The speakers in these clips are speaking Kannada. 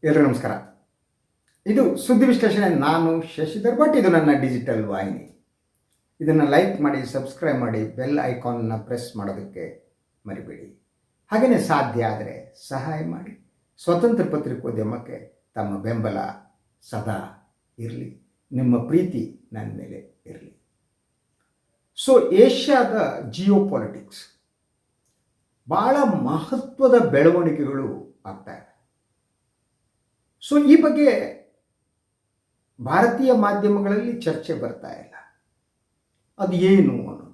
ಎಲ್ಲರಿಗೂ ನಮಸ್ಕಾರ. ಇದು ಸುದ್ದಿ ವಿಶ್ಲೇಷಣೆ. ನಾನು ಶಶಿಧರ್ ಭಟ್. ಇದು ನನ್ನ ಡಿಜಿಟಲ್ ವಾಹಿನಿ. ಇದನ್ನು ಲೈಕ್ ಮಾಡಿ, ಸಬ್ಸ್ಕ್ರೈಬ್ ಮಾಡಿ, ಬೆಲ್ ಐಕಾನ್ನ ಪ್ರೆಸ್ ಮಾಡೋದಕ್ಕೆ ಮರಿಬೇಡಿ. ಹಾಗೆಯೇ ಸಾಧ್ಯ ಆದರೆ ಸಹಾಯ ಮಾಡಿ. ಸ್ವತಂತ್ರ ಪತ್ರಿಕೋದ್ಯಮಕ್ಕೆ ತಮ್ಮ ಬೆಂಬಲ ಸದಾ ಇರಲಿ. ನಿಮ್ಮ ಪ್ರೀತಿ ನನ್ನ ಮೇಲೆ ಇರಲಿ. ಸೊ ಏಷ್ಯಾದ ಜಿಯೋಪಾಲಿಟಿಕ್ಸ್ ಭಾಳ ಮಹತ್ವದ ಬೆಳವಣಿಗೆಗಳು ಆಗ್ತಾ ಇದೆ. ಸೊ ಈ ಬಗ್ಗೆ ಭಾರತೀಯ ಮಾಧ್ಯಮಗಳಲ್ಲಿ ಚರ್ಚೆ ಬರ್ತಾ ಇಲ್ಲ. ಅದು ಏನು ಅನ್ನೋದು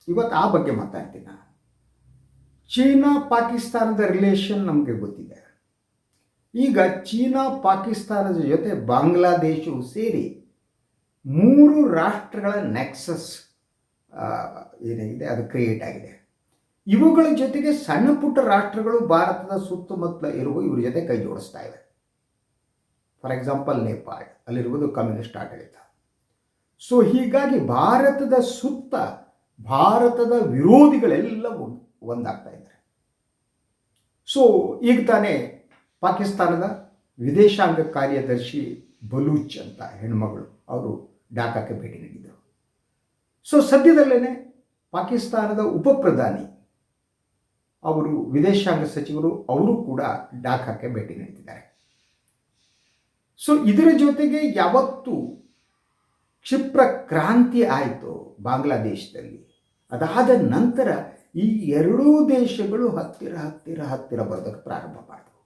ಇವತ್ತು ಆ ಬಗ್ಗೆ ಮಾತಾಡ್ತೀನಿ ನಾನು. ಚೀನಾ ಪಾಕಿಸ್ತಾನದ ರಿಲೇಷನ್ ನಮಗೆ ಗೊತ್ತಿದೆ. ಈಗ ಚೀನಾ ಪಾಕಿಸ್ತಾನದ ಜೊತೆ ಬಾಂಗ್ಲಾದೇಶವು ಸೇರಿ 3 ರಾಷ್ಟ್ರಗಳ ನೆಕ್ಸಸ್ ಏನಾಗಿದೆ ಅದು ಕ್ರಿಯೇಟ್ ಆಗಿದೆ. ಇವುಗಳ ಜೊತೆಗೆ ಸಣ್ಣ ಪುಟ್ಟ ರಾಷ್ಟ್ರಗಳು ಭಾರತದ ಸುತ್ತಮುತ್ತಲ ಇರುವ ಇವ್ರ ಜೊತೆ ಕೈ ಜೋಡಿಸ್ತಾ ಇವೆ. ಫಾರ್ ಎಕ್ಸಾಂಪಲ್ ನೇಪಾಳ, ಅಲ್ಲಿರುವುದು ಕಮ್ಯುನಿಸ್ಟ್ ಆಡಳಿತ. ಸೊ ಹೀಗಾಗಿ ಭಾರತದ ಸುತ್ತ ಭಾರತದ ವಿರೋಧಿಗಳೆಲ್ಲ ಒಂದಾಗ್ತಾ ಇದ್ದಾರೆ. ಸೊ ಈಗ ತಾನೇ ಪಾಕಿಸ್ತಾನದ ವಿದೇಶಾಂಗ ಕಾರ್ಯದರ್ಶಿ ಬಲೂಚ್ ಅಂತ ಹೆಣ್ಮಗಳು ಅವರು ಢಾಕಾಕ್ಕೆ ಭೇಟಿ ನೀಡಿದರು. ಸೊ ಸದ್ಯದಲ್ಲೇ ಪಾಕಿಸ್ತಾನದ ಉಪ ಪ್ರಧಾನಿ ಅವರು ವಿದೇಶಾಂಗ ಸಚಿವರು ಅವರು ಕೂಡ ಢಾಕಾಕ್ಕೆ ಭೇಟಿ ನೀಡುತ್ತಿದ್ದಾರೆ. ಸೊ ಇದರ ಜೊತೆಗೆ ಯಾವತ್ತು ಕ್ಷಿಪ್ರ ಕ್ರಾಂತಿ ಆಯಿತು ಬಾಂಗ್ಲಾದೇಶದಲ್ಲಿ, ಅದಾದ ನಂತರ ಈ ಎರಡೂ ದೇಶಗಳು ಹತ್ತಿರ ಬರೋದಕ್ಕೆ ಪ್ರಾರಂಭ ಮಾಡಿದವು.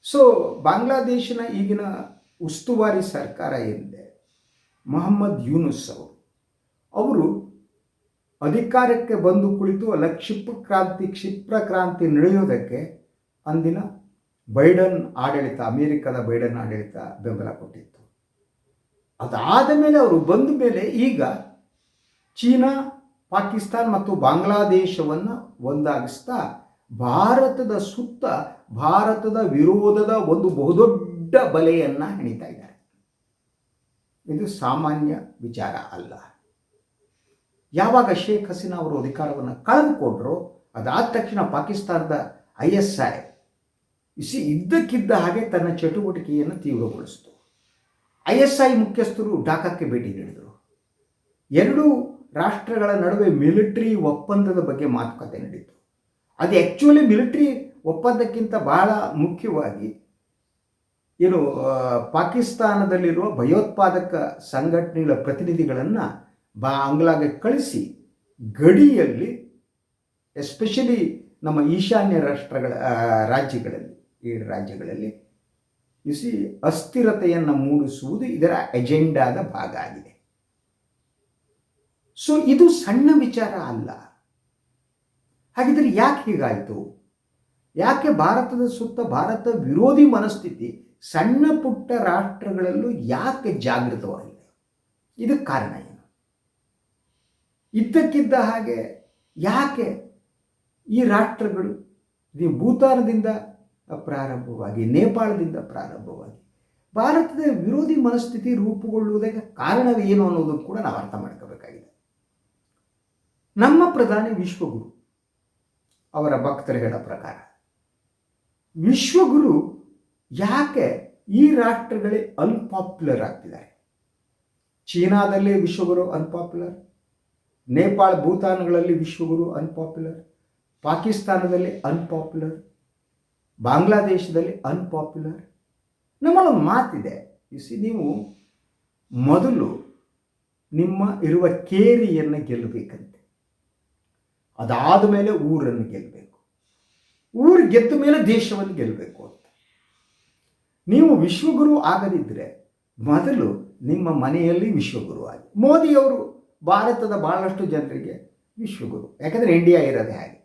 ಸೊ ಬಾಂಗ್ಲಾದೇಶನ ಈಗಿನ ಉಸ್ತುವಾರಿ ಸರ್ಕಾರ ಏನಿದೆ, ಮೊಹಮ್ಮದ್ ಯೂನುಸ್ ಅವರು ಅಧಿಕಾರಕ್ಕೆ ಬಂದು ಕುಳಿತು ಅಲ್ಲ ಕ್ಷಿಪ್ರ ಕ್ರಾಂತಿ ನಡೆಯೋದಕ್ಕೆ ಅಂದಿನ ಬೈಡನ್ ಆಡಳಿತ, ಅಮೇರಿಕದ ಬೈಡನ್ ಆಡಳಿತ ಬೆಂಬಲ ಕೊಟ್ಟಿತ್ತು. ಅದಾದ ಮೇಲೆ ಅವರು ಬಂದ ಮೇಲೆ ಈಗ ಚೀನಾ, ಪಾಕಿಸ್ತಾನ ಮತ್ತು ಬಾಂಗ್ಲಾದೇಶವನ್ನು ಒಂದಾಗಿಸ್ತಾ ಭಾರತದ ಸುತ್ತ ಭಾರತದ ವಿರೋಧದ ಒಂದು ಬಹುದೊಡ್ಡ ಬಲೆಯನ್ನು ಹೆಣಿತಾ ಇದ್ದಾರೆ. ಇದು ಸಾಮಾನ್ಯ ವಿಚಾರ ಅಲ್ಲ. ಯಾವಾಗ ಶೇಖ್ ಹಸೀನಾ ಅವರು ಅಧಿಕಾರವನ್ನು ಕಳೆದುಕೊಂಡ್ರು, ಅದಾದ ತಕ್ಷಣ ಪಾಕಿಸ್ತಾನದ ISI ಇದ್ದಕ್ಕಿದ್ದ ಹಾಗೆ ತನ್ನ ಚಟುವಟಿಕೆಯನ್ನು ತೀವ್ರಗೊಳಿಸಿತು. ISI ಮುಖ್ಯಸ್ಥರು ಢಾಕಾಕ್ಕೆ ಭೇಟಿ ನೀಡಿದರು. ಎರಡೂ ರಾಷ್ಟ್ರಗಳ ನಡುವೆ ಮಿಲಿಟರಿ ಒಪ್ಪಂದದ ಬಗ್ಗೆ ಮಾತುಕತೆ ನಡೀತು. ಅದು ಆ್ಯಕ್ಚುಲಿ ಮಿಲಿಟರಿ ಒಪ್ಪಂದಕ್ಕಿಂತ ಬಹಳ ಮುಖ್ಯವಾಗಿ ಪಾಕಿಸ್ತಾನದಲ್ಲಿರುವ ಭಯೋತ್ಪಾದಕ ಸಂಘಟನೆಗಳ ಪ್ರತಿನಿಧಿಗಳನ್ನು ಬಾಂಗ್ಲಾಗೆ ಕಳಿಸಿ ಗಡಿಯಲ್ಲಿ, ಎಸ್ಪೆಷಲಿ ನಮ್ಮ ಈಶಾನ್ಯ ರಾಜ್ಯಗಳಲ್ಲಿ 7 ರಾಜ್ಯಗಳಲ್ಲಿ ಅಸ್ಥಿರತೆಯನ್ನು ಮೂಡಿಸುವುದು ಇದರ ಎಜೆಂಡಾದ ಭಾಗ ಆಗಿದೆ. ಸೊ ಇದು ಸಣ್ಣ ವಿಚಾರ ಅಲ್ಲ. ಹಾಗಿದ್ರೆ ಯಾಕೆ ಹೀಗಾಯಿತು? ಯಾಕೆ ಭಾರತದ ಸುತ್ತ ಭಾರತ ವಿರೋಧಿ ಮನಸ್ಥಿತಿ ಸಣ್ಣ ಪುಟ್ಟ ರಾಷ್ಟ್ರಗಳಲ್ಲೂ ಯಾಕೆ ಜಾಗೃತವಾಗಿದೆ? ಇದಕ್ಕೆ ಕಾರಣ ಏನು? ಇದ್ದಕ್ಕಿದ್ದ ಹಾಗೆ ಯಾಕೆ ಈ ರಾಷ್ಟ್ರಗಳು ಭೂತಾನದಿಂದ ಪ್ರಾರಂಭವಾಗಿ, ನೇಪಾಳದಿಂದ ಪ್ರಾರಂಭವಾಗಿ ಭಾರತದ ವಿರೋಧಿ ಮನಸ್ಥಿತಿ ರೂಪುಗೊಳ್ಳುವುದಕ್ಕೆ ಕಾರಣವೇನು ಅನ್ನೋದನ್ನು ಕೂಡ ನಾವು ಅರ್ಥ ಮಾಡ್ಕೋಬೇಕಾಗಿದೆ. ನಮ್ಮ ಪ್ರಧಾನಿ ವಿಶ್ವಗುರು ಅವರ ಭಕ್ತರು ಹೇಳೋ ಪ್ರಕಾರ ವಿಶ್ವಗುರು ಯಾಕೆ ಈ ರಾಷ್ಟ್ರಗಳೇ ಅನ್ಪಾಪ್ಯುಲರ್ ಆಗ್ತಿದ್ದಾರೆ? ಚೀನಾದಲ್ಲಿ ವಿಶ್ವಗುರು ಅನ್ಪಾಪ್ಯುಲರ್, ನೇಪಾಳ ಭೂತಾನ್ಗಳಲ್ಲಿ ವಿಶ್ವಗುರು ಅನ್ಪಾಪ್ಯುಲರ್, ಪಾಕಿಸ್ತಾನದಲ್ಲಿ ಅನ್ಪಾಪ್ಯುಲರ್, ಬಾಂಗ್ಲಾದೇಶದಲ್ಲಿ ಅನ್ಪಾಪ್ಯುಲರ್. ನಮ್ಮಲ್ಲೊಂದು ಮಾತಿದೆ, ನೀವು ಮೊದಲು ನಿಮ್ಮ ಇರುವ ಕೇರಿಯನ್ನು ಗೆಲ್ಲಬೇಕಂತೆ, ಅದಾದ ಮೇಲೆ ಊರನ್ನು ಗೆಲ್ಲಬೇಕು, ಊರು ಗೆದ್ದ ಮೇಲೆ ದೇಶವನ್ನು ಗೆಲ್ಲಬೇಕು ಅಂತ. ನೀವು ವಿಶ್ವಗುರು ಆಗದಿದ್ದರೆ ಮೊದಲು ನಿಮ್ಮ ಮನೆಯಲ್ಲಿ ವಿಶ್ವಗುರು ಆಗಿ. ಮೋದಿಯವರು ಭಾರತದ ಭಾಳಷ್ಟು ಜನರಿಗೆ ವಿಶ್ವಗುರು, ಯಾಕಂದರೆ ಇಂಡಿಯಾ ಇರೋದೇ ಹಾಗೆ.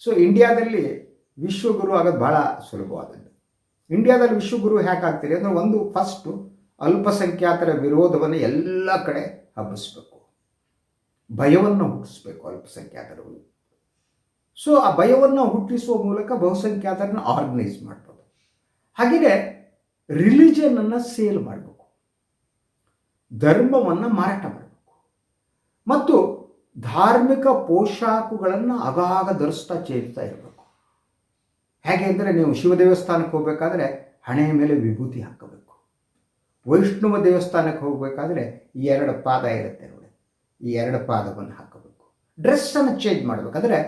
ಸೊ ಇಂಡಿಯಾದಲ್ಲಿ ವಿಶ್ವಗುರು ಆಗೋದು ಭಾಳ ಸುಲಭವಾದದ್ದು. ಇಂಡಿಯಾದಲ್ಲಿ ವಿಶ್ವಗುರು ಹೇಗೆ ಆಗ್ತೀರಿ ಅಂದರೆ, ಒಂದು ಫಸ್ಟು ಅಲ್ಪಸಂಖ್ಯಾತರ ವಿರೋಧವನ್ನು ಎಲ್ಲ ಕಡೆ ಹಬ್ಬಿಸ್ಬೇಕು, ಭಯವನ್ನು ಹುಟ್ಟಿಸ್ಬೇಕು ಅಲ್ಪಸಂಖ್ಯಾತರು. ಸೊ ಆ ಭಯವನ್ನು ಹುಟ್ಟಿಸುವ ಮೂಲಕ ಬಹುಸಂಖ್ಯಾತರನ್ನು ಆರ್ಗನೈಸ್ ಮಾಡ್ಬೋದು. ಹಾಗೆಯೇ ರಿಲಿಜನನ್ನು ಸೇಲ್ ಮಾಡಬೇಕು, ಧರ್ಮವನ್ನು ಮಾರಾಟ ಮಾಡಬೇಕು, ಮತ್ತು ಧಾರ್ಮಿಕ ಪೋಷಾಕುಗಳನ್ನು ಆಗಾಗ ಧರಿಸ್ತಾ ಇರಬೇಕು. ಹೇಗೆ ಅಂದರೆ ನೀವು ಶಿವ ದೇವಸ್ಥಾನಕ್ಕೆ ಹೋಗಬೇಕಾದ್ರೆ ಹಣೆಯ ಮೇಲೆ ವಿಭೂತಿ ಹಾಕಬೇಕು. ವೈಷ್ಣವ ದೇವಸ್ಥಾನಕ್ಕೆ ಹೋಗಬೇಕಾದ್ರೆ ಈ 2 ಪಾದ ಇರುತ್ತೆ ನೋಡಿ, ಈ 2 ಪಾದವನ್ನು ಹಾಕಬೇಕು. ಡ್ರೆಸ್ಸನ್ನು ಚೇಂಜ್ ಮಾಡಬೇಕಾದ್ರೆ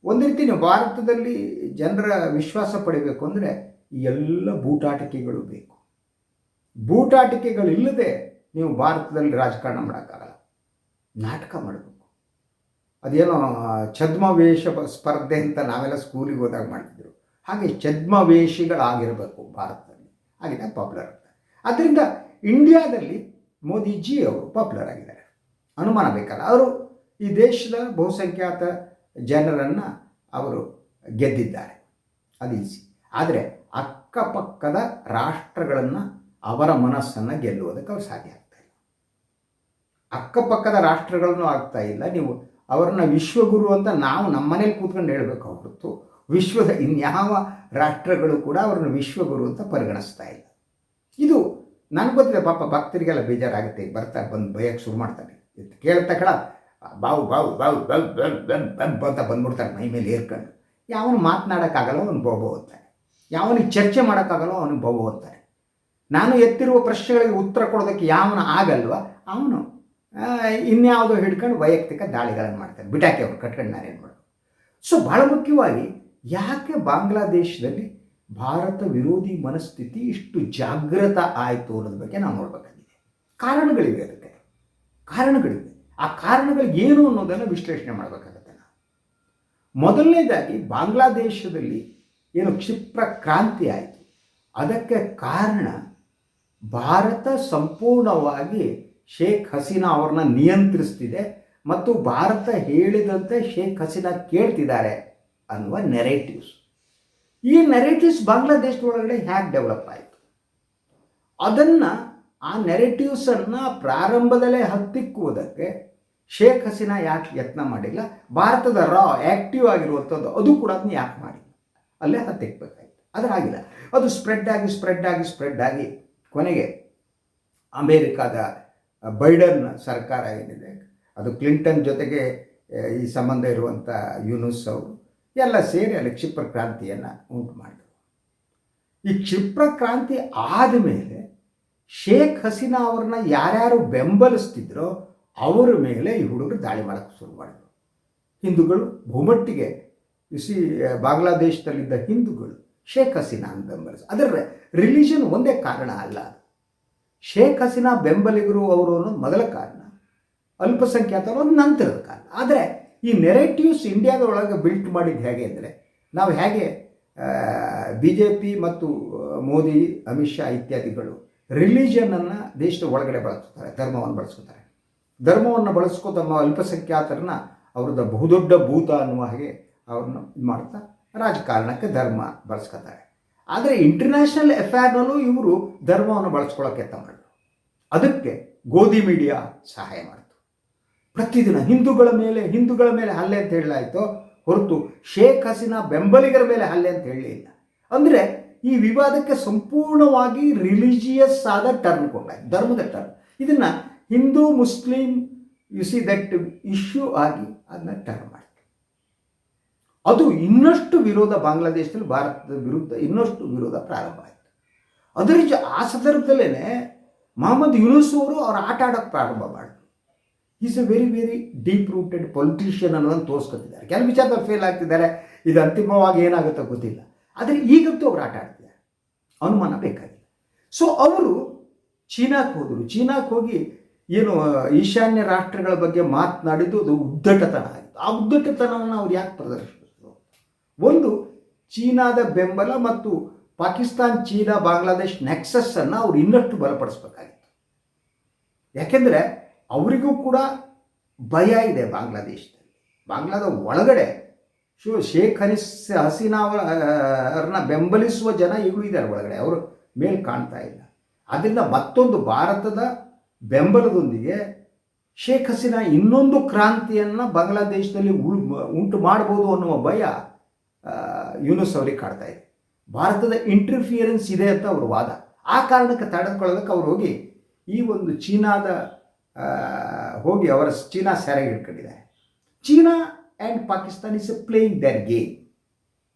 ಒಂದು ರೀತಿ ನೀವು ಭಾರತದಲ್ಲಿ ಜನರ ವಿಶ್ವಾಸ ಪಡಿಬೇಕು ಅಂದರೆ ಈ ಎಲ್ಲ ಬೂಟಾಟಿಕೆಗಳು ಬೇಕು. ಬೂಟಾಟಿಕೆಗಳಿಲ್ಲದೆ ನೀವು ಭಾರತದಲ್ಲಿ ರಾಜಕಾರಣ ಮಾಡೋಕ್ಕಾಗಲ್ಲ. ನಾಟಕ ಮಾಡಬೇಕು. ಅದೇನೋ ಛದ್ಮವೇಷ ಸ್ಪರ್ಧೆ ಅಂತ ನಾವೆಲ್ಲ ಸ್ಕೂಲಿಗೆ ಹೋದಾಗ ಮಾಡ್ತಿದ್ರು, ಹಾಗೆ ಛದ್ಮವೇಷಿಗಳಾಗಿರಬೇಕು ಭಾರತದಲ್ಲಿ, ಹಾಗೆ ಪಾಪ್ಯುಲರ್ ಆಗ್ತಾರೆ. ಆದ್ದರಿಂದ ಇಂಡಿಯಾದಲ್ಲಿ ಮೋದಿಜಿ ಅವರು ಪಾಪ್ಯುಲರ್ ಆಗಿದ್ದಾರೆ, ಅನುಮಾನ ಬೇಕಲ್ಲ. ಅವರು ಈ ದೇಶದ ಬಹುಸಂಖ್ಯಾತ ಜನರನ್ನು ಅವರು ಗೆದ್ದಿದ್ದಾರೆ, ಅದು ಈಸಿ. ಆದರೆ ಅಕ್ಕಪಕ್ಕದ ರಾಷ್ಟ್ರಗಳನ್ನು ಅವರ ಮನಸ್ಸನ್ನು ಗೆಲ್ಲುವುದಕ್ಕೆ ಅವ್ರು ಸಾಧ್ಯ ಆಗ್ತಾ ಇಲ್ಲ. ಅಕ್ಕಪಕ್ಕದ ರಾಷ್ಟ್ರಗಳನ್ನು ಆಗ್ತಾ ಇಲ್ಲ. ನೀವು ಅವರನ್ನು ವಿಶ್ವಗುರು ಅಂತ ನಾವು ನಮ್ಮ ಮನೇಲಿ ಕೂತ್ಕೊಂಡು ಹೇಳಬೇಕು ಹೊರತು ವಿಶ್ವದ ಇನ್ಯಾವ ರಾಷ್ಟ್ರಗಳು ಕೂಡ ಅವ್ರನ್ನ ವಿಶ್ವಗುರು ಅಂತ ಪರಿಗಣಿಸ್ತಾ ಇಲ್ಲ. ಇದು ನನಗೆ ಗೊತ್ತಿದೆ. ಪಾಪ ಭಕ್ತರಿಗೆಲ್ಲ ಬೇಜಾರಾಗುತ್ತೆ, ಬರ್ತಾರೆ ಬಂದು ಬೈಯಕ್ಕೆ ಶುರು ಮಾಡ್ತಾರೆ. ಕೇಳಿದ ತಕ್ಷಣ ಬಾವು ಬಾವು ಬಾವು ಬಲ್ ಬಲ್ ಬಲ್ ಬಲ್ ಅಂತ ಬಂದ್ಬಿಡ್ತಾರೆ ಮೈ ಮೇಲೆ ಏರ್ಕೊಂಡು. ಯಾವನು ಮಾತನಾಡೋಕ್ಕಾಗಲ್ಲ ಅವನು ಬೋಬೋ ಅಂತಾನೆ, ಯಾವನಿಗೆ ಚರ್ಚೆ ಮಾಡೋಕ್ಕಾಗಲ್ಲ ಅವನಿಗೆ ಬೋಬೋ ಅಂತಾನೆ. ನಾನು ಎತ್ತಿರುವ ಪ್ರಶ್ನೆಗಳಿಗೆ ಉತ್ತರ ಕೊಡೋದಕ್ಕೆ ಯಾವನ ಆಗಲ್ವ ಅವನು ಇನ್ಯಾವುದೋ ಹಿಡ್ಕೊಂಡು ವೈಯಕ್ತಿಕ ದಾಳಿಗಳನ್ನು ಮಾಡ್ತಾನೆ. ಬಿಟಾಕಿ ಅವ್ರು ಕಟ್ಕೊಂಡು ನಾನೇನು ಮಾಡೋದು. ಸೊ ಭಾಳ ಮುಖ್ಯವಾಗಿ ಯಾಕೆ ಬಾಂಗ್ಲಾದೇಶದಲ್ಲಿ ಭಾರತ ವಿರೋಧಿ ಮನಸ್ಥಿತಿ ಇಷ್ಟು ಜಾಗೃತ ಆಯಿತು ಅನ್ನೋದ್ರ ಬಗ್ಗೆ ನಾವು ನೋಡಬೇಕಾಗಿದೆ. ಕಾರಣಗಳಿವೆ, ಅದಕ್ಕೆ ಕಾರಣಗಳಿವೆ. ಆ ಕಾರಣಗಳು ಏನು ಅನ್ನೋದನ್ನು ವಿಶ್ಲೇಷಣೆ ಮಾಡಬೇಕಾಗತ್ತೆ ನಾವು. ಮೊದಲನೇದಾಗಿ ಬಾಂಗ್ಲಾದೇಶದಲ್ಲಿ ಏನು ಕ್ಷಿಪ್ರ ಕ್ರಾಂತಿ ಆಯಿತು, ಅದಕ್ಕೆ ಕಾರಣ ಭಾರತ ಸಂಪೂರ್ಣವಾಗಿ ಶೇಖ್ ಹಸೀನಾ ಅವ್ರನ್ನ ನಿಯಂತ್ರಿಸ್ತಿದೆ ಮತ್ತು ಭಾರತ ಹೇಳಿದಂತೆ ಶೇಖ್ ಹಸೀನಾ ಕೇಳ್ತಿದ್ದಾರೆ ಅನ್ನುವ ನೆರೇಟಿವ್ಸ್. ಈ ನೆರೇಟಿವ್ಸ್ ಬಾಂಗ್ಲಾದೇಶದ ಒಳಗಡೆ ಹೇಗೆ ಡೆವಲಪ್ ಆಯಿತು, ಅದನ್ನು ಆ ನೆರೇಟಿವ್ಸನ್ನು ಪ್ರಾರಂಭದಲ್ಲೇ ಹತ್ತಿಕ್ಕುವುದಕ್ಕೆ ಶೇಖ್ ಹಸೀನಾ ಯಾಕೆ ಯತ್ನ ಮಾಡಿಲ್ಲ, ಭಾರತದ ಆ್ಯಕ್ಟಿವ್ ಆಗಿರುವಂಥದ್ದು ಅದು ಕೂಡ ಅದನ್ನ ಯಾಕೆ ಮಾಡಿಲ್ಲ, ಅಲ್ಲೇ ಹತ್ತಿಕ್ಕಬೇಕಾಗಿತ್ತು. ಅದರಾಗಿಲ್ಲ. ಅದು ಸ್ಪ್ರೆಡ್ ಆಗಿ ಕೊನೆಗೆ ಅಮೇರಿಕಾದ ಬೈಡನ್ ಸರ್ಕಾರ ಏನಿದೆ, ಅದು ಕ್ಲಿಂಟನ್ ಜೊತೆಗೆ ಈ ಸಂಬಂಧ ಇರುವಂಥ ಯೂನುಸ್ ಅವರು ಎಲ್ಲ ಸೇರಿ ಅಲ್ಲಿ ಕ್ಷಿಪ್ರ ಕ್ರಾಂತಿಯನ್ನು ಉಂಟು ಮಾಡಿದರು. ಈ ಕ್ಷಿಪ್ರ ಕ್ರಾಂತಿ ಆದಮೇಲೆ ಶೇಖ್ ಹಸೀನಾ ಅವ್ರನ್ನ ಯಾರ್ಯಾರು ಬೆಂಬಲಿಸ್ತಿದ್ರೋ ಅವರ ಮೇಲೆ ಈ ಹುಡುಗರು ದಾಳಿ ಮಾಡೋಕ್ಕೆ ಶುರು ಮಾಡಿದರು. ಹಿಂದೂಗಳು ಬಹುಮಟ್ಟಿಗೆ ಬಾಂಗ್ಲಾದೇಶದಲ್ಲಿದ್ದ ಹಿಂದೂಗಳು ಶೇಖ್ ಹಸೀನಾನ ಬೆಂಬಲಿಸಿ, ಅದರ ರಿಲಿಜನ್ ಒಂದೇ ಕಾರಣ ಅಲ್ಲ. ಶೇಖ್ ಹಸೀನಾ ಬೆಂಬಲಿಗರು ಅವರು ಅನ್ನೋದು ಮೊದಲ ಕಾರಣ, ಅಲ್ಪಸಂಖ್ಯಾತರು ಒಂದು ನಂತರದ ಕಾರಣ. ಆದರೆ ಈ ನೆರೇಟಿವ್ಸ್ ಇಂಡಿಯಾದ ಒಳಗೆ ಬಿಲ್ಟ್ ಮಾಡಿದ್ದು ಹೇಗೆ ಅಂದರೆ, ನಾವು ಹೇಗೆ BJP ಮತ್ತು ಮೋದಿ, ಅಮಿತ್ ಶಾ ಇತ್ಯಾದಿಗಳು ರಿಲಿಜನನ್ನು ದೇಶದ ಒಳಗಡೆ ಬಳಸ್ತಾರೆ, ಧರ್ಮವನ್ನು ಬಳಸ್ಕೊತಾರೆ. ಧರ್ಮವನ್ನು ಬಳಸ್ಕೊ ತಮ್ಮ ಅಲ್ಪಸಂಖ್ಯಾತರನ್ನ ಅವ್ರದ್ದು ಬಹುದೊಡ್ಡ ಭೂತ ಅನ್ನುವ ಹಾಗೆ ಅವ್ರನ್ನ ಇದು ಮಾಡ್ತಾ ರಾಜಕಾರಣಕ್ಕೆ ಧರ್ಮ ಬಳಸ್ಕೊತಾರೆ. ಆದರೆ ಇಂಟರ್ನ್ಯಾಷನಲ್ ಅಫೇರ್ನಲ್ಲೂ ಇವರು ಧರ್ಮವನ್ನು ಬಳಸ್ಕೊಳ್ಳೋಕೆ ಯತ್ನ ಮಾಡಿದ್ರು. ಅದಕ್ಕೆ ಗೋಧಿ ಮೀಡಿಯಾ ಸಹಾಯ ಮಾಡಿತು. ಪ್ರತಿದಿನ ಹಿಂದೂಗಳ ಮೇಲೆ ಹಲ್ಲೆ ಅಂತ ಹೇಳಲಾಯಿತು ಹೊರತು ಶೇಖ್ ಹಸೀನಾ ಬೆಂಬಲಿಗರ ಮೇಲೆ ಹಲ್ಲೆ ಅಂತ ಹೇಳಲಿಲ್ಲ. ಅಂದರೆ ಈ ವಿವಾದಕ್ಕೆ ಸಂಪೂರ್ಣವಾಗಿ ರಿಲಿಜಿಯಸ್ ಆದ ಟರ್ನ್ ಕೊಟ್ಟಾಯ್ತು, ಧರ್ಮದ ಟರ್ನ್. ಇದನ್ನು ಹಿಂದೂ ಮುಸ್ಲಿಂ ದಟ್ ಇಶ್ಯೂ ಆಗಿ ಅದನ್ನ ಟರ್ನ್ ಮಾಡಿ ಅದು ಇನ್ನಷ್ಟು ವಿರೋಧ ಬಾಂಗ್ಲಾದೇಶದಲ್ಲಿ ಭಾರತದ ವಿರುದ್ಧ ಇನ್ನಷ್ಟು ವಿರೋಧ ಪ್ರಾರಂಭ ಆಯಿತು. ಅದರ ಆ ಸಂದರ್ಭದಲ್ಲೇ ಮೊಹಮ್ಮದ್ ಯೂನುಸ್ ಅವರು ಅವ್ರು ಆಟ ಆಡೋಕ್ಕೆ ಪ್ರಾರಂಭ ಮಾಡಿದ್ರು. Is A very very deep rooted politician ಅನ್ನೋದನ್ನು ತೋರಿಸ್ಕೊತಿದ್ದಾರೆ. ಕೆಲವು ವಿಚಾರದಲ್ಲಿ ಫೇಲ್ ಆಗ್ತಿದ್ದಾರೆ, ಇದು ಅಂತಿಮವಾಗಿ ಏನಾಗುತ್ತೋ ಗೊತ್ತಿಲ್ಲ. ಆದರೆ ಈಗಂತೂ ಅವ್ರು ಆಟ ಆಡ್ತಿದ್ದಾರೆ, ಅನುಮಾನ ಬೇಕಾಗಿಲ್ಲ. ಸೊ ಅವರು ಚೀನಾಕ್ಕೆ ಹೋದರು. ಚೀನಾಕ್ಕೆ ಹೋಗಿ ಏನು ಈಶಾನ್ಯ ರಾಷ್ಟ್ರಗಳ ಬಗ್ಗೆ ಮಾತನಾಡಿದ್ದು ಅದು ಉದ್ದಟತನ ಆಯಿತು. ಆ ಉದ್ದಟತನವನ್ನು ಅವ್ರು ಯಾಕೆ ಪ್ರದರ್ಶಿಸಿದ್ರು? ಒಂದು, ಚೀನಾದ ಬೆಂಬಲ ಮತ್ತು ಪಾಕಿಸ್ತಾನ್, ಚೀನಾ, ಬಾಂಗ್ಲಾದೇಶ್ ನೆಕ್ಸಸ್ಸನ್ನು ಅವ್ರು ಇನ್ನಷ್ಟು ಬಲಪಡಿಸ್ಬೇಕಾಗಿತ್ತು. ಯಾಕೆಂದರೆ ಅವರಿಗೂ ಕೂಡ ಭಯ ಇದೆ ಬಾಂಗ್ಲಾದೇಶದಲ್ಲಿ. ಬಾಂಗ್ಲಾದ ಒಳಗಡೆ ಶೇಖ್ ಹಸೀನಾ ಅವರನ್ನ ಬೆಂಬಲಿಸುವ ಜನ ಈಗಲೂ ಇದ್ದಾರೆ ಒಳಗಡೆ, ಅವರು ಮೇಲೆ ಕಾಣ್ತಾ ಇಲ್ಲ. ಅದರಿಂದ ಮತ್ತೊಂದು ಭಾರತದ ಬೆಂಬಲದೊಂದಿಗೆ ಶೇಖ್ ಹಸೀನಾ ಇನ್ನೊಂದು ಕ್ರಾಂತಿಯನ್ನು ಬಾಂಗ್ಲಾದೇಶದಲ್ಲಿ ಉಂಟು ಮಾಡ್ಬೋದು ಅನ್ನುವ ಭಯ ಯೂನುಸ್ ಅವರಿಗೆ ಕಾಡ್ತಾ ಇದೆ. ಭಾರತದ ಇಂಟರ್ಫಿಯರೆನ್ಸ್ ಇದೆ ಅಂತ ಅವ್ರ ವಾದ. ಆ ಕಾರಣಕ್ಕೆ ತಡೆದುಕೊಳ್ಳೋದಕ್ಕೆ ಅವ್ರು ಹೋಗಿ ಈ ಒಂದು ಚೀನಾದ ಹೋಗಿ ಅವರ ಚೀನಾ ಸೆರೆಗೆ ಹಿಡ್ಕೊಂಡಿದ್ದಾರೆ. China and Pakistan is playing their game.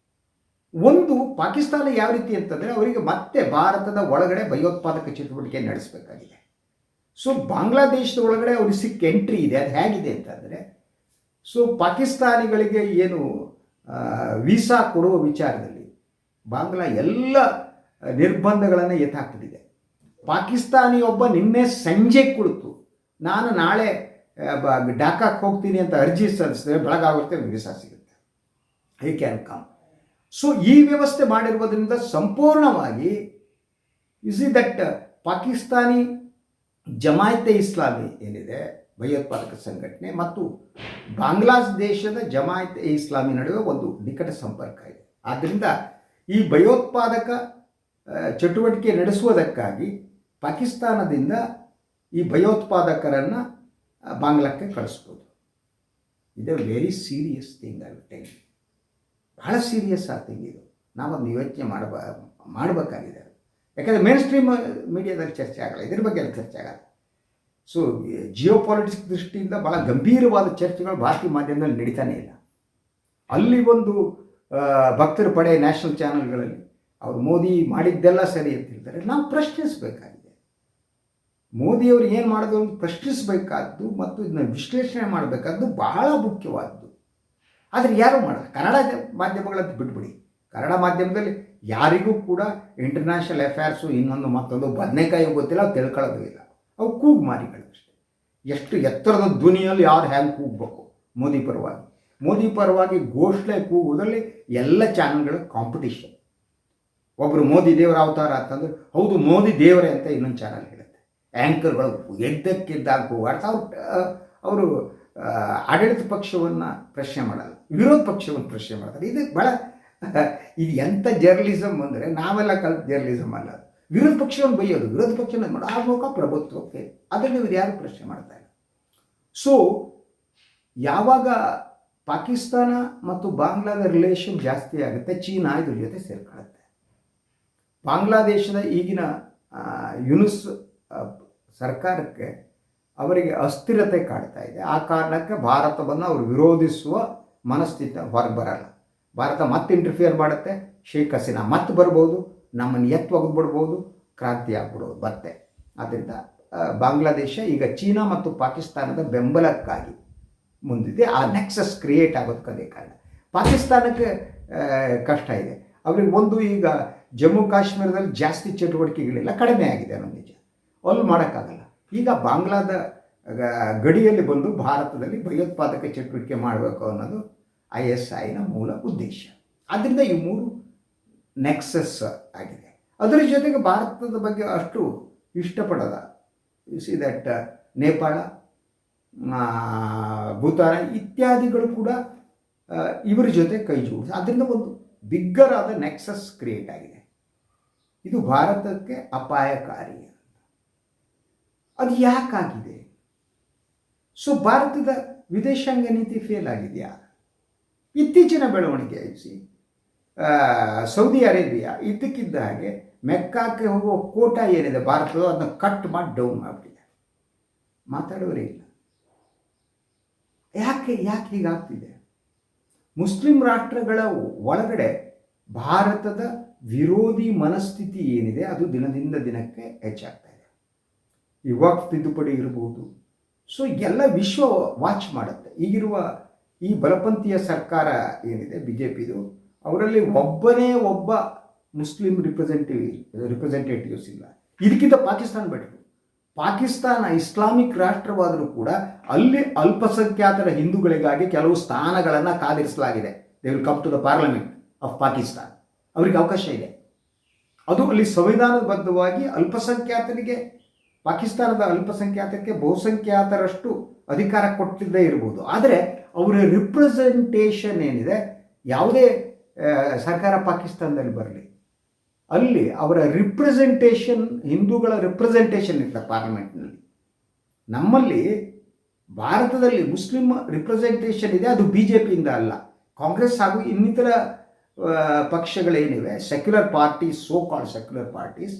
ಒಂದು ಪಾಕಿಸ್ತಾನ ಯಾವ ರೀತಿ ಅಂತಂದರೆ ಅವರಿಗೆ ಮತ್ತೆ ಭಾರತದ ಒಳಗಡೆ ಭಯೋತ್ಪಾದಕ ಚಟುವಟಿಕೆ ನಡೆಸಬೇಕಾಗಿದೆ. ಸೊ ಬಾಂಗ್ಲಾದೇಶದ ಒಳಗಡೆ ಅವ್ರಿಗೆ ಸಿಕ್ಕ ಎಂಟ್ರಿ ಇದೆ. ಅದು ಹೇಗಿದೆ ಅಂತಂದರೆ, ಸೊ ಪಾಕಿಸ್ತಾನಿಗಳಿಗೆ ಏನು ವೀಸಾ ಕೊಡುವ ವಿಚಾರದಲ್ಲಿ ಬಾಂಗ್ಲಾ ಎಲ್ಲ ನಿರ್ಬಂಧಗಳನ್ನು ಎತ್ತಾಕ್ಬಿಟ್ಟಿದೆ. ಪಾಕಿಸ್ತಾನಿಯೊಬ್ಬ ನಿನ್ನೆ ಸಂಜೆ ಕುಳಿತು ನಾನು ನಾಳೆ ಢಾಕಾಕ್ಕೆ ಹೋಗ್ತೀನಿ ಅಂತ ಅರ್ಜಿ ಸಲ್ಲಿಸಿದ್ರೆ ಬೆಳಗಾಗುತ್ತೆ ವೀಸಾ ಸಿಗುತ್ತೆ. I can come. ಸೊ ಈ ವ್ಯವಸ್ಥೆ ಮಾಡಿರುವುದರಿಂದ ಸಂಪೂರ್ಣವಾಗಿ ಯು ಸಿ ದಟ್ ಪಾಕಿಸ್ತಾನಿ ಜಮಾಯತೆ ಇಸ್ಲಾಮಿ ಏನಿದೆ ಭಯೋತ್ಪಾದಕ ಸಂಘಟನೆ ಮತ್ತು ಬಾಂಗ್ಲಾದೇಶದ ಜಮಾಯತೆ ಇಸ್ಲಾಮಿ ನಡುವೆ ಒಂದು ನಿಕಟ ಸಂಪರ್ಕ ಇದೆ. ಆದ್ದರಿಂದ ಈ ಭಯೋತ್ಪಾದಕ ಚಟುವಟಿಕೆ ನಡೆಸುವುದಕ್ಕಾಗಿ ಪಾಕಿಸ್ತಾನದಿಂದ ಈ ಭಯೋತ್ಪಾದಕರನ್ನು ಬಾಂಗ್ಲಾಕ್ಕೆ ಕಳಿಸ್ಬೋದು. ಇದು ವೆರಿ ಸೀರಿಯಸ್ ಥಿಂಗ್. ಆಗುತ್ತೆ ಬಹಳ ಸೀರಿಯಸ್ ಆ ಥಿಂಗ್. ಇದು ನಾವೊಂದು ಯೋಚನೆ ಮಾಡಬೇಕಾಗಿದೆ. ಯಾಕಂದರೆ ಮೇನ್ ಸ್ಟ್ರೀಮ್ ಮೀಡಿಯಾದಲ್ಲಿ ಚರ್ಚೆ ಆಗಲ್ಲ, ಇದ್ರ ಬಗ್ಗೆ ಎಲ್ಲ ಚರ್ಚೆ ಆಗಲ್ಲ. ಸೊ ಜಿಯೋ ಪಾಲಿಟಿಕ್ಸ್ ದೃಷ್ಟಿಯಿಂದ ಭಾಳ ಗಂಭೀರವಾದ ಚರ್ಚೆಗಳು ಭಾರತೀಯ ಮಾಧ್ಯಮದಲ್ಲಿ ನಡೀತಾನೆ ಇಲ್ಲ. ಅಲ್ಲಿ ಒಂದು ಭಕ್ತರ ಪಡೆ ನ್ಯಾಷನಲ್ ಚಾನಲ್ಗಳಲ್ಲಿ ಅವರು ಮೋದಿ ಮಾಡಿದ್ದೆಲ್ಲ ಸರಿ ಅಂತ ಹೇಳ್ತಾರೆ. ನಾವು ಪ್ರಶ್ನಿಸಬೇಕಾಗಿದೆ. ಮೋದಿಯವರು ಏನು ಮಾಡೋದು ಅಂತ ಪ್ರಶ್ನಿಸಬೇಕಾದ್ದು ಮತ್ತು ಇದನ್ನ ವಿಶ್ಲೇಷಣೆ ಮಾಡಬೇಕಾದ್ದು ಬಹಳ ಮುಖ್ಯವಾದ್ದು. ಆದರೆ ಯಾರೂ ಮಾಡಲ್ಲ. ಕನ್ನಡ ಮಾಧ್ಯಮಗಳಂತ ಬಿಟ್ಬಿಡಿ. ಕನ್ನಡ ಮಾಧ್ಯಮದಲ್ಲಿ ಯಾರಿಗೂ ಕೂಡ ಇಂಟರ್ನ್ಯಾಷನಲ್ ಅಫೇರ್ಸು ಇನ್ನೊಂದು ಮತ್ತೊಂದು ಬದನೆಕಾಯಿ ಗೊತ್ತಿಲ್ಲ, ಅವು ತಿಳ್ಕೊಳ್ಳೋದು ಇಲ್ಲ. ಅವು ಕೂಗು ಮಾರಿಗಳು ಅಷ್ಟೇ. ಎಷ್ಟು ಎತ್ತರದ ಧ್ವನಿಯಲ್ಲಿ ಯಾರು ಹ್ಯಾಂಗೆ ಕೂಗಬೇಕು ಮೋದಿ ಪರವಾಗಿ ಘೋಷಣೆ ಕೂಗುವುದರಲ್ಲಿ ಎಲ್ಲ ಚಾನಲ್ಗಳ ಕಾಂಪಿಟಿಷನ್. ಒಬ್ಬರು ಮೋದಿ ದೇವರ ಅವತಾರ ಅಂತಂದ್ರೆ ಹೌದು ಮೋದಿ ದೇವರೇ ಅಂತ ಇನ್ನೊಂದು ಚಾನಲ್ ಹೇಳುತ್ತೆ. ಆ್ಯಂಕರ್ಗಳು ಎದ್ದಕ್ಕಿದ್ದಾಗ ಕೂಗಾಡ್ತಾ ಅವರು ಆಡಳಿತ ಪಕ್ಷವನ್ನು ಪ್ರಶ್ನೆ ಮಾಡಲ್ಲ, ವಿರೋಧ ಪಕ್ಷವನ್ನು ಪ್ರಶ್ನೆ ಮಾಡ್ತಾರೆ. ಇದು ಭಾಳ ಇದು ಎಂಥ ಜರ್ನಲಿಸಮ್ ಅಂದರೆ ನಾವೆಲ್ಲ ಕಲಿತ ಜರ್ನಲಿಸಮ್ ಅಲ್ಲ. ವಿರೋಧ ಪಕ್ಷವನ್ನು ಬೈಯೋದು, ವಿರೋಧ ಪಕ್ಷವನ್ನು ಮಾಡೋದು, ಆ ಮೂಲಕ ಪ್ರಭುತ್ವಕ್ಕೆ ಅದನ್ನು ಇವರು ಯಾರು ಪ್ರಶ್ನೆ ಮಾಡ್ತಾರೆ. ಸೊ ಯಾವಾಗ ಪಾಕಿಸ್ತಾನ ಮತ್ತು ಬಾಂಗ್ಲಾದ ರಿಲೇಷನ್ ಜಾಸ್ತಿ ಆಗುತ್ತೆ, ಚೀನಾ ಇದ್ರ ಜೊತೆ ಸೇರ್ಕೊಳ್ಳುತ್ತೆ. ಬಾಂಗ್ಲಾದೇಶದ ಈಗಿನ ಯುನುಸ್ ಸರ್ಕಾರಕ್ಕೆ ಅವರಿಗೆ ಅಸ್ಥಿರತೆ ಕಾಡ್ತಾ ಇದೆ. ಆ ಕಾರಣಕ್ಕೆ ಭಾರತವನ್ನು ಅವರು ವಿರೋಧಿಸುವ ಮನಸ್ಥಿತಿ ಹೊರಗೆ ಬರಲ್ಲ. ಭಾರತ ಮತ್ತೆ ಇಂಟರ್ಫಿಯರ್ ಮಾಡುತ್ತೆ, ಶೇಖ್ ಹಸೀನಾ ಮತ್ತೆ ಬರ್ಬೋದು, ನಮ್ಮನ್ನು ಒಗೆದ್ಬಿಡ್ಬೋದು, ಕ್ರಾಂತಿ ಆಗ್ಬಿಡೋದು ಮತ್ತೆ. ಆದ್ದರಿಂದ ಬಾಂಗ್ಲಾದೇಶ ಈಗ ಚೀನಾ ಮತ್ತು ಪಾಕಿಸ್ತಾನದ ಬೆಂಬಲಕ್ಕಾಗಿ ಮುಂದಿದೆ. ಆ ನೆಕ್ಸಸ್ ಕ್ರಿಯೇಟ್ ಆಗೋದಕ್ಕೆ ಅದೇ ಕಾರಣ. ಪಾಕಿಸ್ತಾನಕ್ಕೆ ಕಷ್ಟ ಇದೆ. ಅವ್ರಿಗೆ ಒಂದು ಈಗ ಜಮ್ಮು ಕಾಶ್ಮೀರದಲ್ಲಿ ಜಾಸ್ತಿ ಚಟುವಟಿಕೆಗಳಿಲ್ಲ, ಕಡಿಮೆ ಆಗಿದೆ ಅನ್ನೋ ನಿಜ. ಅಲ್ಲಿ ಮಾಡೋಕ್ಕಾಗಲ್ಲ. ಈಗ ಬಾಂಗ್ಲಾದ ಗಡಿಯಲ್ಲಿ ಬಂದು ಭಾರತದಲ್ಲಿ ಭಯೋತ್ಪಾದಕ ಚಟುವಟಿಕೆ ಮಾಡಬೇಕು ಅನ್ನೋದು ISIನ ಮೂಲ ಉದ್ದೇಶ. ಆದ್ದರಿಂದ ಈ ಮೂರು ನೆಕ್ಸಸ್ ಆಗಿದೆ. ಅದರ ಜೊತೆಗೆ ಭಾರತದ ಬಗ್ಗೆ ಅಷ್ಟು ಇಷ್ಟಪಡೋದ U see that Nepal, Bhutan ಇತ್ಯಾದಿಗಳು ಕೂಡ ಇವರ ಜೊತೆ ಕೈ ಜೋಡಿಸಿ ಅದರಿಂದ ಒಂದು ಬಿಗ್ಗರ್ ಆದ ನೆಕ್ಸಸ್ ಕ್ರಿಯೇಟ್ ಆಗಿದೆ. ಇದು ಭಾರತಕ್ಕೆ ಅಪಾಯಕಾರಿ. ಅದು ಯಾಕಾಗಿದೆ? ಸೊ ಭಾರತದ ವಿದೇಶಾಂಗ ನೀತಿ ಫೇಲ್ ಆಗಿದೆಯಾ? ಇತ್ತೀಚಿನ ಬೆಳವಣಿಗೆ ಐಸಿ ಸೌದಿ ಅರೇಬಿಯಾ ಇದ್ದಕ್ಕಿದ್ದ ಹಾಗೆ ಮೆಕ್ಕಾಕ್ಕೆ ಹೋಗುವ ಕೋಟಾ ಏನಿದೆ ಭಾರತದ ಅದನ್ನು ಕಟ್ ಮಾಡಿ ಡೌನ್ ಮಾಡಿಬಿಟ್ಟಿದೆ. ಮಾತಾಡೋರೇ ಇಲ್ಲ. ಯಾಕೆ ಹೀಗಾಗ್ತಿದೆ? ಮುಸ್ಲಿಂ ರಾಷ್ಟ್ರಗಳ ಒಳಗಡೆ ಭಾರತದ ವಿರೋಧಿ ಮನಸ್ಥಿತಿ ಏನಿದೆ ಅದು ದಿನದಿಂದ ದಿನಕ್ಕೆ ಹೆಚ್ಚಾಗ್ತಾ ಇದೆ. ಈ ವಕ್ಫ್ ತಿದ್ದುಪಡಿ ಇರಬಹುದು. ಸೊ ಎಲ್ಲ ವಿಶ್ವ ವಾಚ್ ಮಾಡುತ್ತೆ. ಈಗಿರುವ ಈ ಬಲಪಂಥೀಯ ಸರ್ಕಾರ ಏನಿದೆ BJPದು, ಅವರಲ್ಲಿ ಒಬ್ಬ ಮುಸ್ಲಿಂ ರಿಪ್ರೆಸೆಂಟೇಟಿವ್ಸ್ ಇಲ್ಲ. ಇದಕ್ಕಿಂತ ಪಾಕಿಸ್ತಾನ ಬೆಟರ್. ಪಾಕಿಸ್ತಾನ ಇಸ್ಲಾಮಿಕ್ ರಾಷ್ಟ್ರವಾದರೂ ಕೂಡ ಅಲ್ಲಿ ಅಲ್ಪಸಂಖ್ಯಾತರ ಹಿಂದೂಗಳಿಗಾಗಿ ಕೆಲವು ಸ್ಥಾನಗಳನ್ನು ಕಾದಿರಿಸಲಾಗಿದೆ. They will come to the parliament of Pakistan. ಅವರಿಗೆ ಅವಕಾಶ ಇದೆ. ಅದು ಅಲ್ಲಿ ಸಂವಿಧಾನಬದ್ಧವಾಗಿ ಅಲ್ಪಸಂಖ್ಯಾತರಿಗೆ, ಪಾಕಿಸ್ತಾನದ ಅಲ್ಪಸಂಖ್ಯಾತಕ್ಕೆ ಬಹುಸಂಖ್ಯಾತರಷ್ಟು ಅಧಿಕಾರ ಕೊಟ್ಟಿದ್ದೇ ಇರ್ಬೋದು. ಆದರೆ ಅವರ ರಿಪ್ರೆಸೆಂಟೇಷನ್ ಏನಿದೆ, ಯಾವುದೇ ಸರ್ಕಾರ ಪಾಕಿಸ್ತಾನದಲ್ಲಿ ಬರಲಿ, ಅಲ್ಲಿ ಅವರ ರಿಪ್ರೆಸೆಂಟೇಷನ್, ಹಿಂದೂಗಳ ರಿಪ್ರೆಸೆಂಟೇಷನ್ ಇರ್ತದೆ ಪಾರ್ಲಿಮೆಂಟ್ನಲ್ಲಿ. ನಮ್ಮಲ್ಲಿ ಭಾರತದಲ್ಲಿ ಮುಸ್ಲಿಂ ರಿಪ್ರೆಸೆಂಟೇಷನ್ ಇದೆ, ಅದು BJPಯಿಂದ ಅಲ್ಲ, ಕಾಂಗ್ರೆಸ್ ಹಾಗೂ ಇನ್ನಿತರ ಪಕ್ಷಗಳೇನಿವೆ, secular parties, so called secular parties,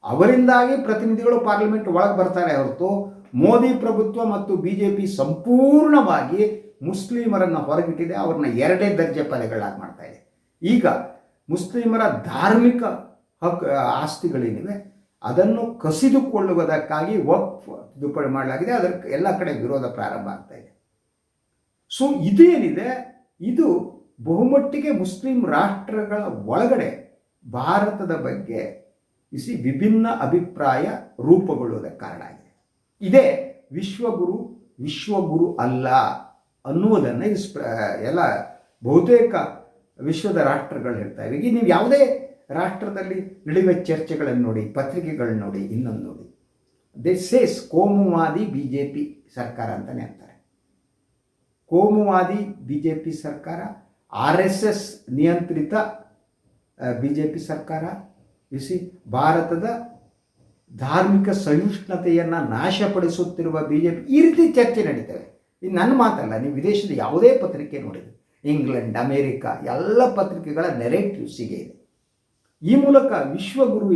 ಅವರಿಂದಾಗಿ ಪ್ರತಿನಿಧಿಗಳು ಪಾರ್ಲಿಮೆಂಟ್ ಒಳಗೆ ಬರ್ತಾರೆ ಹೊರತು ಮೋದಿ ಪ್ರಭುತ್ವ ಮತ್ತು BJP ಸಂಪೂರ್ಣವಾಗಿ ಮುಸ್ಲಿಮರನ್ನು ಹೊರಗಿಟ್ಟಿದೆ. ಅವ್ರನ್ನ ಎರಡೇ ದರ್ಜೆ ಪದಗಳಾಗಿ ಮಾಡ್ತಾ ಇದೆ. ಈಗ ಮುಸ್ಲಿಮರ ಧಾರ್ಮಿಕ ಆಸ್ತಿಗಳೇನಿವೆ ಅದನ್ನು ಕಸಿದುಕೊಳ್ಳುವುದಕ್ಕಾಗಿ ವಕ್ಫ್ ತಿದ್ದುಪಡಿ ಮಾಡಲಾಗಿದೆ. ಅದರ ಎಲ್ಲ ಕಡೆ ವಿರೋಧ ಪ್ರಾರಂಭ ಆಗ್ತಾ ಇದೆ. ಸೊ ಇದೇನಿದೆ, ಇದು ಬಹುಮಟ್ಟಿಗೆ ಮುಸ್ಲಿಂ ರಾಷ್ಟ್ರಗಳ ಒಳಗಡೆ ಭಾರತದ ಬಗ್ಗೆ ವಿಭಿನ್ನ ಅಭಿಪ್ರಾಯ ರೂಪುಗೊಳ್ಳುವುದಕ್ಕೆ ಕಾರಣ ಆಗಿದೆ. ಇದೇ ವಿಶ್ವಗುರು ಅಲ್ಲ ಅನ್ನುವುದನ್ನು ಎಲ್ಲ ಬಹುತೇಕ ವಿಶ್ವದ ರಾಷ್ಟ್ರಗಳು ಹೇಳ್ತಾ ಈಗ ನೀವು ಯಾವುದೇ ರಾಷ್ಟ್ರದಲ್ಲಿ ನಡೆಯುವ ಚರ್ಚೆಗಳನ್ನು ನೋಡಿ, ಪತ್ರಿಕೆಗಳನ್ನ ನೋಡಿ, ಇನ್ನೊಂದು ನೋಡಿ, ಸೇಸ್ ಕೋಮುವಾದಿ BJP ಸರ್ಕಾರ ಅಂತಲೇ ಅಂತಾರೆ. ಕೋಮುವಾದಿ BJP ಸರ್ಕಾರ, RSS ನಿಯಂತ್ರಿತ BJP ಸರ್ಕಾರ, ಭಾರತದ ಧಾರ್ಮಿಕ ಸಹಿಷ್ಣುತೆಯನ್ನು ನಾಶಪಡಿಸುತ್ತಿರುವ BJP, ಈ ರೀತಿ ಚರ್ಚೆ ನಡೀತವೆ. ಇದು ನನ್ನ ಮಾತಲ್ಲ, ನೀವು ವಿದೇಶದ ಯಾವುದೇ ಪತ್ರಿಕೆ ನೋಡಿದರೆ, ಇಂಗ್ಲೆಂಡ್, ಅಮೇರಿಕಾ ಎಲ್ಲ ಪತ್ರಿಕೆಗಳ ನೆರೇಟಿವ್ಸಿಗೆ ಇದೆ. ಈ ಮೂಲಕ ವಿಶ್ವಗುರು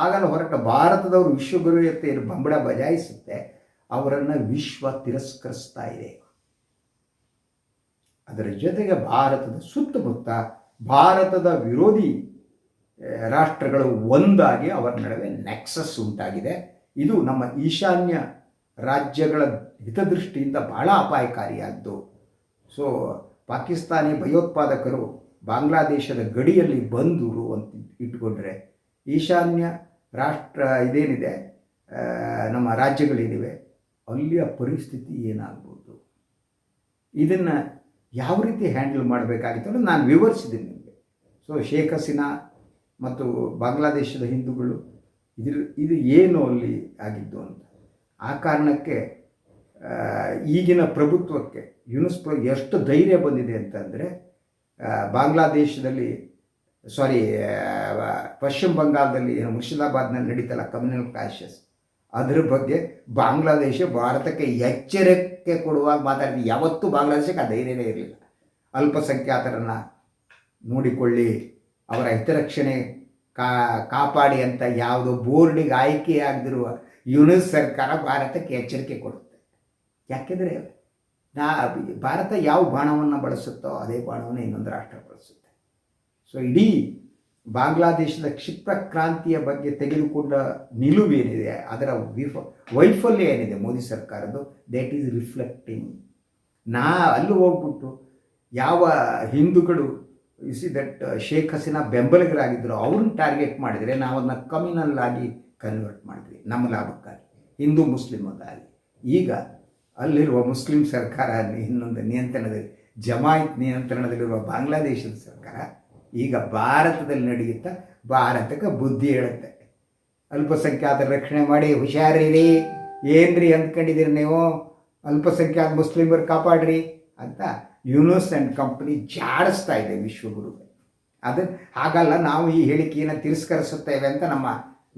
ಆಗಲು ಹೊರಟ ಭಾರತದವರು ವಿಶ್ವಗುರುಯತೆಯನ್ನು ಬಂಬಡ ಬಜಾಯಿಸುತ್ತೆ, ಅವರನ್ನು ವಿಶ್ವ ತಿರಸ್ಕರಿಸ್ತಾ ಇದೆ. ಅದರ ಜೊತೆಗೆ ಭಾರತದ ಸುತ್ತಮುತ್ತ ಭಾರತದ ವಿರೋಧಿ ರಾಷ್ಟ್ರಗಳು ಒಂದಾಗಿ ಅವರ ನಡುವೆ ನೆಕ್ಸಸ್ ಉಂಟಾಗಿದೆ. ಇದು ನಮ್ಮ ಈಶಾನ್ಯ ರಾಜ್ಯಗಳ ಹಿತದೃಷ್ಟಿಯಿಂದ ಬಹಳ ಅಪಾಯಕಾರಿಯಾದ್ದು. ಸೊ ಪಾಕಿಸ್ತಾನಿ ಭಯೋತ್ಪಾದಕರು ಬಾಂಗ್ಲಾದೇಶದ ಗಡಿಯಲ್ಲಿ ಬಂದರು ಅಂತ ಇಟ್ಕೊಂಡ್ರೆ, ಈಶಾನ್ಯ ರಾಷ್ಟ್ರ ಇದೇನಿದೆ, ನಮ್ಮ ರಾಜ್ಯಗಳೇನಿವೆ, ಅಲ್ಲಿಯ ಪರಿಸ್ಥಿತಿ ಏನಾಗ್ಬೋದು, ಇದನ್ನು ಯಾವ ರೀತಿ ಹ್ಯಾಂಡಲ್ ಮಾಡಬೇಕಾಗಿತ್ತು ಅನ್ನೋದು ನಾನು ವಿವರಿಸಿದ್ದೀನಿ ನಿಮಗೆ. ಸೊ ಶೇಖ್ ಹಸೀನಾ ಮತ್ತು ಬಾಂಗ್ಲಾದೇಶದ ಹಿಂದೂಗಳು ಇದು ಏನು ಅಲ್ಲಿ ಆಗಿದ್ದು ಅಂತ. ಆ ಕಾರಣಕ್ಕೆ ಈಗಿನ ಪ್ರಭುತ್ವಕ್ಕೆ ಯುನೆಸ್ಕೋ ಎಷ್ಟು ಧೈರ್ಯ ಬಂದಿದೆ ಅಂತಂದರೆ, ಬಾಂಗ್ಲಾದೇಶದಲ್ಲಿ ಪಶ್ಚಿಮ ಬಂಗಾಳದಲ್ಲಿ ಮುರ್ಷಿದಾಬಾದ್ನಲ್ಲಿ ನಡೀತಲ್ಲ ಕಮ್ಯುನಲ್ ಕ್ಲಾಶಸ್, ಅದರ ಬಗ್ಗೆ ಬಾಂಗ್ಲಾದೇಶ ಭಾರತಕ್ಕೆ ಎಚ್ಚರಿಕೆ ಕೊಡುವಾಗ ಮಾತಾಡಿದ್ದು. ಯಾವತ್ತೂ ಬಾಂಗ್ಲಾದೇಶಕ್ಕೆ ಆ ಧೈರ್ಯವೇ ಇರಲಿಲ್ಲ. ಅಲ್ಪಸಂಖ್ಯಾತರನ್ನು ನೋಡಿಕೊಳ್ಳಿ, ಅವರ ಹಿತರಕ್ಷಣೆ ಕಾಪಾಡಿ ಅಂತ ಯಾವುದೋ ಬೋರ್ಡಿಗೆ ಆಯ್ಕೆಯಾಗದಿರುವ ಯುನೆಸ್ ಸರ್ಕಾರ ಭಾರತಕ್ಕೆ ಎಚ್ಚರಿಕೆ ಕೊಡುತ್ತೆ. ಯಾಕೆಂದರೆ ಭಾರತ ಯಾವ ಬಾಣವನ್ನು ಬಳಸುತ್ತೋ ಅದೇ ಬಾಣವನ್ನು ಇನ್ನೊಂದು ರಾಷ್ಟ್ರ ಬಳಸುತ್ತೆ. ಸೊ ಇಡೀ ಬಾಂಗ್ಲಾದೇಶದ ಕ್ಷಿಪ್ರ ಕ್ರಾಂತಿಯ ಬಗ್ಗೆ ತೆಗೆದುಕೊಂಡ ನಿಲುವೇನಿದೆ, ಅದರ ವೈಫಲ್ಯ ಏನಿದೆ ಮೋದಿ ಸರ್ಕಾರದ್ದು, ದೇಟ್ ಈಸ್ ರಿಫ್ಲೆಕ್ಟಿಂಗ್. ಅಲ್ಲಿ ಹೋಗ್ಬಿಟ್ಟು ಯಾವ ಹಿಂದೂಗಳು ದಟ್ ಶೇಖ್ ಹಸೀನಾ ಬೆಂಬಲಿಗರಾಗಿದ್ದರು ಅವ್ರನ್ನ ಟಾರ್ಗೆಟ್ ಮಾಡಿದರೆ ನಾವು ಅದನ್ನ ಕಮ್ಯುನಲ್ ಆಗಿ ಕನ್ವರ್ಟ್ ಮಾಡಿದ್ವಿ ನಮ್ಮ ಲಾಭಕ್ಕಾಗಿ, ಹಿಂದೂ ಮುಸ್ಲಿಮಕ್ಕಾಗಿ. ಈಗ ಅಲ್ಲಿರುವ ಮುಸ್ಲಿಂ ಸರ್ಕಾರ ಇನ್ನೊಂದು ನಿಯಂತ್ರಣದಲ್ಲಿ, ಜಮಾಯಿತ್ ನಿಯಂತ್ರಣದಲ್ಲಿರುವ ಬಾಂಗ್ಲಾದೇಶದ ಸರ್ಕಾರ ಈಗ ಭಾರತದಲ್ಲಿ ನಡೆಯುತ್ತಾ ಭಾರತಕ್ಕೆ ಬುದ್ಧಿ ಹೇಳುತ್ತೆ. ಅಲ್ಪಸಂಖ್ಯಾತರ ರಕ್ಷಣೆ ಮಾಡಿ ಹುಷಾರಿರಿ, ಏನ್ರಿ ಅಂದ್ಕೊಂಡಿದ್ದೀರಿ ನೀವು, ಅಲ್ಪಸಂಖ್ಯಾತ ಮುಸ್ಲಿಮರು ಕಾಪಾಡ್ರಿ ಅಂತ ಯುನೆಸ್ ಆ್ಯಂಡ್ ಕಂಪ್ನಿ ಜಾಡಿಸ್ತಾ ಇದೆ ವಿಶ್ವಗುರುಗೆ. ಅದು ಹಾಗಲ್ಲ, ನಾವು ಈ ಹೇಳಿಕೆಯನ್ನು ತಿರಸ್ಕರಿಸುತ್ತೇವೆ ಅಂತ ನಮ್ಮ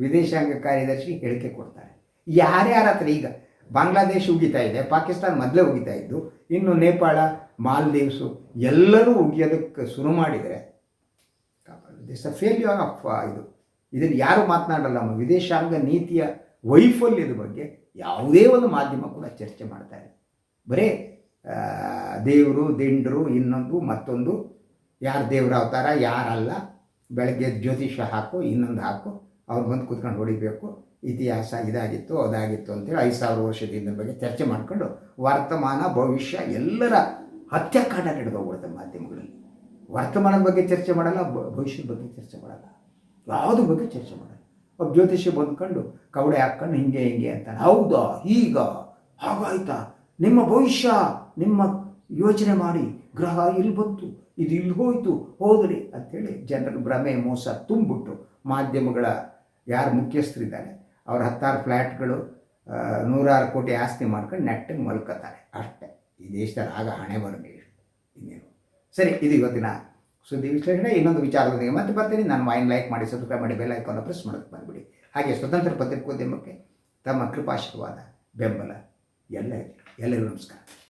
ವಿದೇಶಾಂಗ ಕಾರ್ಯದರ್ಶಿ ಹೇಳಿಕೆ ಕೊಡ್ತಾರೆ. ಯಾರ್ಯಾರ ಹತ್ರ ಈಗ ಬಾಂಗ್ಲಾದೇಶ ಉಗಿತಾ ಇದೆ, ಪಾಕಿಸ್ತಾನ ಮೊದಲೇ ಉಗಿತಾ ಇದ್ದು, ಇನ್ನು ನೇಪಾಳ, ಮಾಲ್ದೀವ್ಸು ಎಲ್ಲರೂ ಉಗಿಯೋದಕ್ಕೆ ಶುರು ಮಾಡಿದರೆ ದಿಸ್ ಅ ಫೇಲ್ಯೂರ್ ಆಫ್ ಇದನ್ನು ಯಾರು ಮಾತನಾಡಲ್ಲ. ನಮ್ಮ ವಿದೇಶಾಂಗ ನೀತಿಯ ವೈಫಲ್ಯದ ಬಗ್ಗೆ ಯಾವುದೇ ಒಂದು ಮಾಧ್ಯಮ ಕೂಡ ಚರ್ಚೆ ಮಾಡ್ತಾರೆ. ಬರೀ ದೇವರು, ದಿಂಡರು, ಇನ್ನೊಂದು ಮತ್ತೊಂದು, ಯಾರು ದೇವರ ಅವತಾರ ಯಾರಲ್ಲ, ಬೆಳಗ್ಗೆ ಜ್ಯೋತಿಷ್ಯ ಹಾಕು, ಇನ್ನೊಂದು ಹಾಕು, ಅವ್ರು ಬಂದು ಕೂತ್ಕೊಂಡು ಹೊಡಿಬೇಕು, ಇತಿಹಾಸ ಇದಾಗಿತ್ತು ಅದಾಗಿತ್ತು ಅಂತೇಳಿ 5000 ವರ್ಷದ ಬಗ್ಗೆ ಚರ್ಚೆ ಮಾಡಿಕೊಂಡು ವರ್ತಮಾನ ಭವಿಷ್ಯ ಎಲ್ಲರ ಹತ್ಯಾಕಾಂಡ ನಡೆದೋಗ್ಬಿಡುತ್ತೆ ಮಾಧ್ಯಮಗಳಲ್ಲಿ. ವರ್ತಮಾನದ ಬಗ್ಗೆ ಚರ್ಚೆ ಮಾಡಲ್ಲ, ಭವಿಷ್ಯದ ಬಗ್ಗೆ ಚರ್ಚೆ ಮಾಡಲ್ಲ, ಯಾವುದ್ರ ಬಗ್ಗೆ ಚರ್ಚೆ ಮಾಡಲ್ಲ. ಒಬ್ಬ ಜ್ಯೋತಿಷ್ಯ ಬಂದ್ಕೊಂಡು ಕವಡೆ ಹಾಕ್ಕೊಂಡು ಹಿಂಗೆ ಅಂತಾನೆ, ಹೌದಾ ಈಗ ಹಾಗಾಯ್ತಾ, ನಿಮ್ಮ ಭವಿಷ್ಯ ನಿಮ್ಮ ಯೋಚನೆ ಮಾಡಿ, ಗ್ರಹ ಇಲ್ಲಿ ಬಂತು, ಇದು ಇಲ್ಲಿ ಹೋಯಿತು, ಹೋದ್ರಿ ಅಂಥೇಳಿ ಜನರ ಭ್ರಮೆ ಮೋಸ ತುಂಬಿಬಿಟ್ಟು ಮಾಧ್ಯಮಗಳ ಯಾರು ಮುಖ್ಯಸ್ಥರಿದ್ದಾರೆ ಅವ್ರ 10 ಫ್ಲ್ಯಾಟ್ಗಳು 100 ಕೋಟಿ ಆಸ್ತಿ ಮಾಡ್ಕೊಂಡು ನೆಟ್ಟಿಗೆ ಮಲ್ಕೋತಾರೆ ಅಷ್ಟೇ. ಈ ದೇಶದಲ್ಲಿ ಆಗ ಹಣೆ ಬರಲಿ ಇನ್ನೇನು. ಸರಿ, ಇದು ಇವತ್ತಿನ ಸುದ್ದಿ ವಿಶ್ಲೇಷಣೆ. ಇನ್ನೊಂದು ವಿಚಾರದೊಂದಿಗೆ ಮತ್ತೆ ಬರ್ತೀನಿ. ನನ್ನ ವಾಯಿನ್ ಲೈಕ್ ಮಾಡಿ, ಸಬ್ಸ್ಕ್ರೈಬ್ ಮಾಡಿ, ಬೆಲ್ ಐಕಾನ್ನ ಪ್ರೆಸ್ ಮಾಡೋಕ್ಕೆ ಬಂದುಬಿಡಿ. ಹಾಗೆ ಸ್ವತಂತ್ರ ಪತ್ರಿಕೋದ್ಯಮಕ್ಕೆ ತಮ್ಮ ಕೃಪಾಶೀರ್ವಾದ ಬೆಂಬಲ ಎಲ್ಲರಿಗೂ ನಮಸ್ಕಾರ.